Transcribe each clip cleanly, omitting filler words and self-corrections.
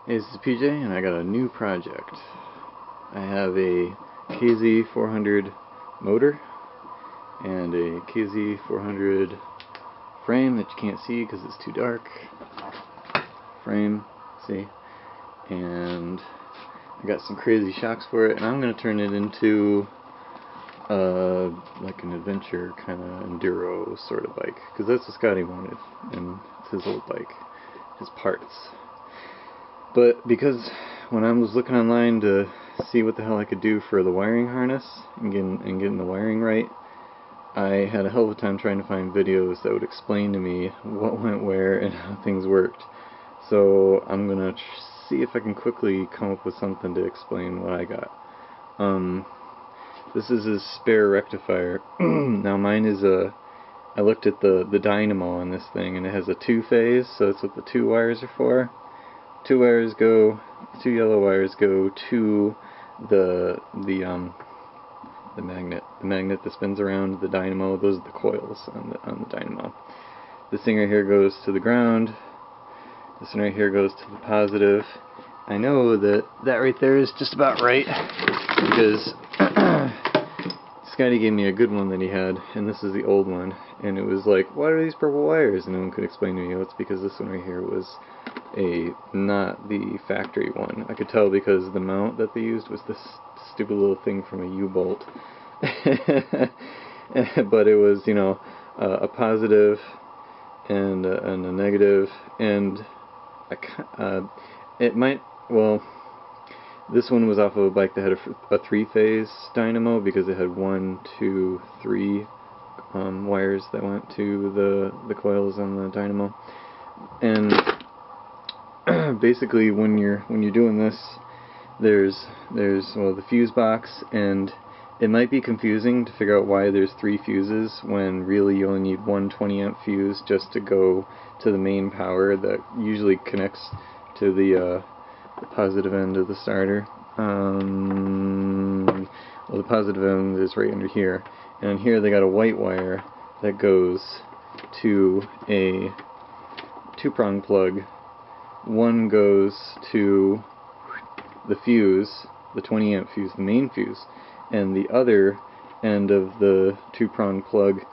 Hey, this is PJ, and I got a new project. I have a Kz400 motor and a Kz400 frame that you can't see because it's too dark. Frame, see? And I got some crazy shocks for it, and I'm going to turn it into like an adventure kind of enduro sort of bike, because that's what Scotty wanted, and it's his old bike, his parts. But because when I was looking online to see what the hell I could do for the wiring harness and getting the wiring right, I had a hell of a time trying to find videos that would explain to me what went where and how things worked. So I'm gonna see if I can quickly come up with something to explain what I got. This is his spare rectifier. Now mine is I looked at the dynamo on this thing, and it has a 2-phase, so that's what the 2 wires are for. 2 yellow wires go to the magnet that spins around the dynamo. Those are the coils on the dynamo. This thing right here goes to the ground. This one right here goes to the positive. I know that right there is just about right, because Scotty gave me a good one that he had, and this is the old one, and it was like, what are these purple wires? And no one could explain to me, oh, it's because this one right here was not the factory one. I could tell because the mount that they used was this stupid little thing from a U-bolt. But it was, you know, a positive and a negative, and it might, well, this one was off of a bike that had a 3-phase dynamo, because it had 1, 2, 3 wires that went to the coils on the dynamo. And basically, when you're doing this, there's well, the fuse box, and it might be confusing to figure out why there's 3 fuses when really you only need 1 20-amp fuse just to go to the main power that usually connects to the positive end of the starter. Well, the positive end is right under here, and here they got a white wire that goes to a 2-prong plug. One goes to the fuse, the 20-amp fuse, the main fuse, and the other end of the 2-prong plug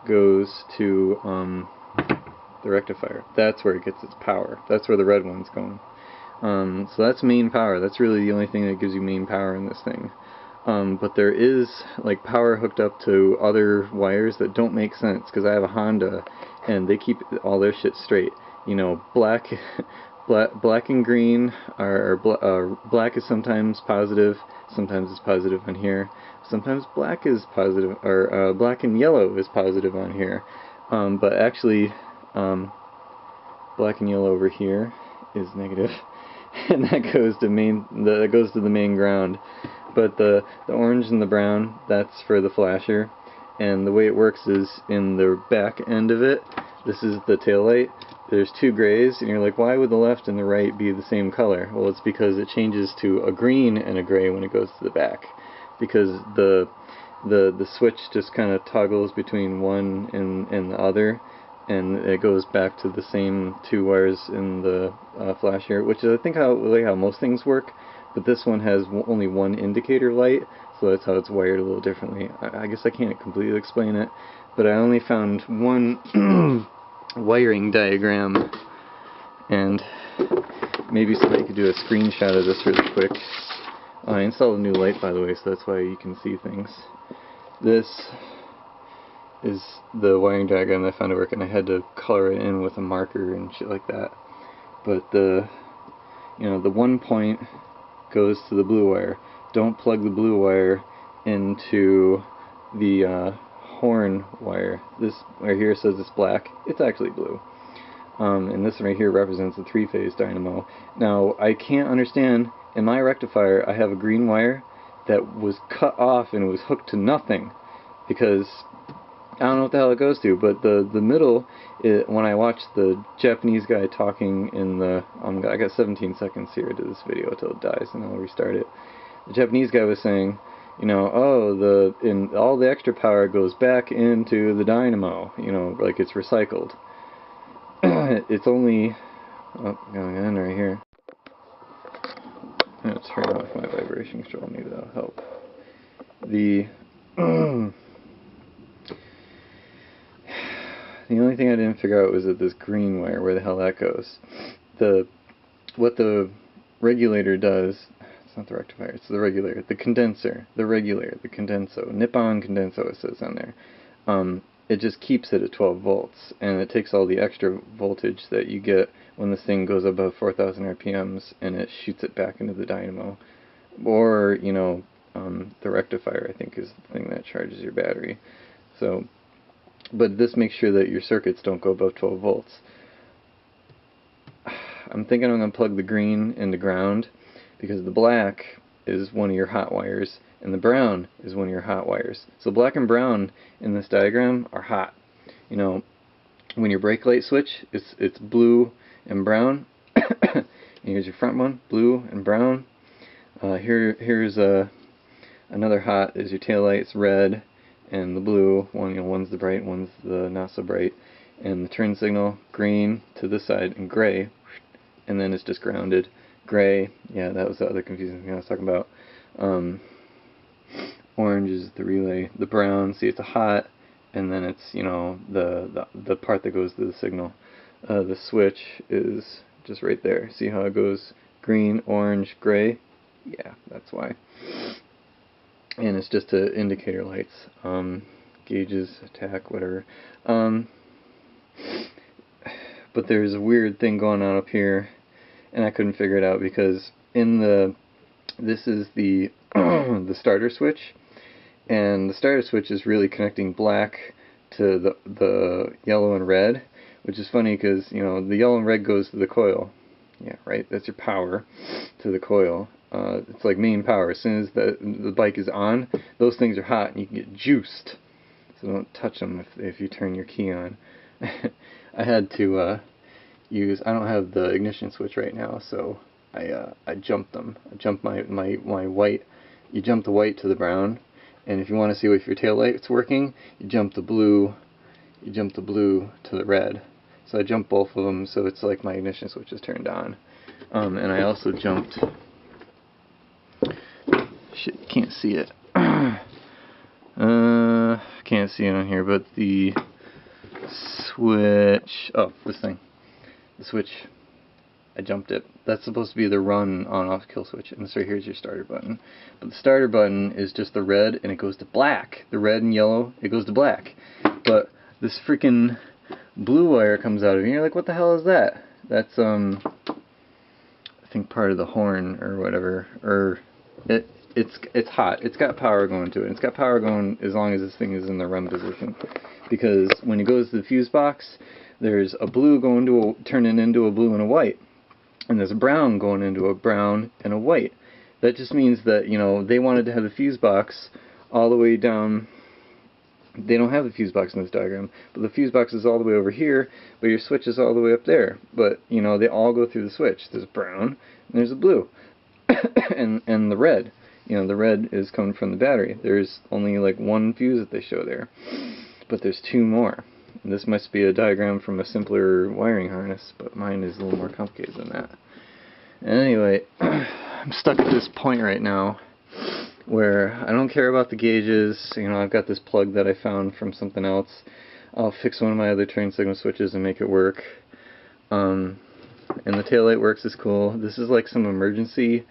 goes to the rectifier. That's where it gets its power. That's where the red one's going. So that's main power. That's really the only thing that gives you main power in this thing. But there is like power hooked up to other wires that don't make sense, because I have a Honda and they keep all their shit straight. You know, black and green black is sometimes positive, sometimes it's positive on here. Sometimes black is positive, or black and yellow is positive on here. But actually, black and yellow over here is negative. And that goes to the main ground. But the orange and the brown, that's for the flasher. And the way it works is, in the back end of it, this is the tail light. There's 2 grays, and you're like, why would the left and the right be the same color? Well, it's because it changes to a green and a gray when it goes to the back, because the switch just kind of toggles between one and the other, and it goes back to the same 2 wires in the flasher, which is, I think, how most things work. But this one has only 1 indicator light, so that's how it's wired a little differently. I guess I can't completely explain it, but I only found 1 wiring diagram, and maybe somebody could do a screenshot of this really quick. I installed a new light, by the way, so that's why you can see things. This is the wiring diagram that I found to work, and I had to color it in with a marker and shit like that. But the 1 point goes to the blue wire. Don't plug the blue wire into the horn wire. This right here says it's black. It's actually blue. And this one right here represents the 3-phase dynamo. Now, I can't understand, in my rectifier I have a green wire that was cut off and it was hooked to nothing, because I don't know what the hell it goes to, but the middle, when I watched the Japanese guy talking in the, I got 17 seconds here to this video until it dies, and I'll restart it. The Japanese guy was saying, you know, oh, all the extra power goes back into the dynamo, you know, like it's recycled. It's only, oh, going in right here. Let's turn off my vibration control, maybe that'll help. The the only thing I didn't figure out was that this green wire, where the hell that goes. What the regulator does, it's not the rectifier, it's the regulator, the condenser, the regulator, the condenso, Nippon condenso it says on there. It just keeps it at 12 volts, and it takes all the extra voltage that you get when this thing goes above 4,000 RPMs, and it shoots it back into the dynamo. Or, you know, the rectifier, I think, is the thing that charges your battery. So, but this makes sure that your circuits don't go above 12 volts. I'm thinking I'm going to plug the green into ground, because the black is one of your hot wires, and the brown is one of your hot wires. So black and brown in this diagram are hot. You know, when your brake light switch, it's blue and brown. Here's your front one, blue and brown. Here's another hot is your tail light. It's red and the blue one. You know, one's the bright, one's the not so bright. And the turn signal, green to this side and gray, and then it's just grounded. Gray, yeah, that was the other confusing thing I was talking about. Orange is the relay. The brown, see, it's a hot, and then it's, you know, the part that goes to the signal. The switch is just right there. See how it goes green, orange, gray? Yeah, that's why. And it's just indicator lights. Gauges, attack, whatever. But there's a weird thing going on up here, and I couldn't figure it out because this is the the starter switch, and the starter switch is really connecting black to the yellow and red, which is funny because, you know, the yellow and red goes to the coil. Yeah, right, that's your power to the coil. It's like main power. As soon as the bike is on, those things are hot and you can get juiced. So don't touch them if you turn your key on. I had to I don't have the ignition switch right now, so I jumped them. I jumped my white. You jump the white to the brown, and if you want to see if your tail light's working, you jump the blue to the red. So I jumped both of them, so it's like my ignition switch is turned on. And I also jumped. Shit, can't see it. Can't see it on here, but the switch. Oh, this thing. The switch. I jumped it. That's supposed to be the run on-off kill switch, and so here's your starter button. But the starter button is just the red, and it goes to black. The red and yellow, it goes to black. But this freaking blue wire comes out of here. You're like, what the hell is that? That's I think part of the horn or whatever. Or it's hot. It's got power going to it. It's got power going as long as this thing is in the run position. Because when it goes to the fuse box, there's a blue going to turning into a blue and a white. And there's a brown going into a brown and a white. That just means that, you know, they wanted to have the fuse box all the way down. They don't have the fuse box in this diagram, but the fuse box is all the way over here, but your switch is all the way up there. But, you know, they all go through the switch. There's a brown, and there's a blue, and the red. You know, the red is coming from the battery. There's only like one fuse that they show there, but there's two more. And this must be a diagram from a simpler wiring harness, but mine is a little more complicated than that. Anyway, I'm stuck at this point right now where I don't care about the gauges. You know, I've got this plug that I found from something else. I'll fix one of my other turn signal switches and make it work. And the taillight works is cool. This is like some emergency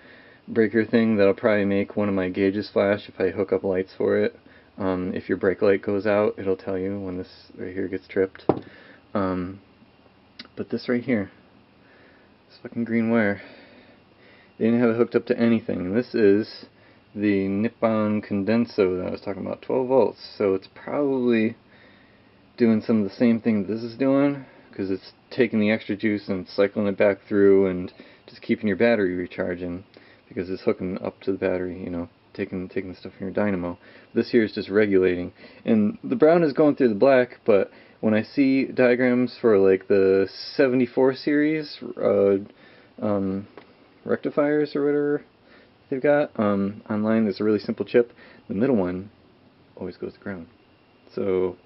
breaker thing that'll probably make one of my gauges flash if I hook up lights for it. If your brake light goes out, it'll tell you when this right here gets tripped. But this right here, this fucking green wire, they didn't have it hooked up to anything. This is the Nippon condenser that I was talking about, 12 volts. So it's probably doing some of the same thing this is doing, because it's taking the extra juice and cycling it back through and just keeping your battery recharging, because it's hooking up to the battery, you know, taking the stuff from your dynamo. This here is just regulating. And the brown is going through the black, but when I see diagrams for like the 74 series rectifiers or whatever they've got online, there's a really simple chip. The middle one always goes to ground. So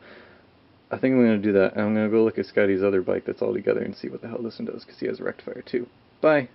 I think I'm going to do that. I'm going to go look at Scotty's other bike that's all together and see what the hell this one does, because he has a rectifier too. Bye!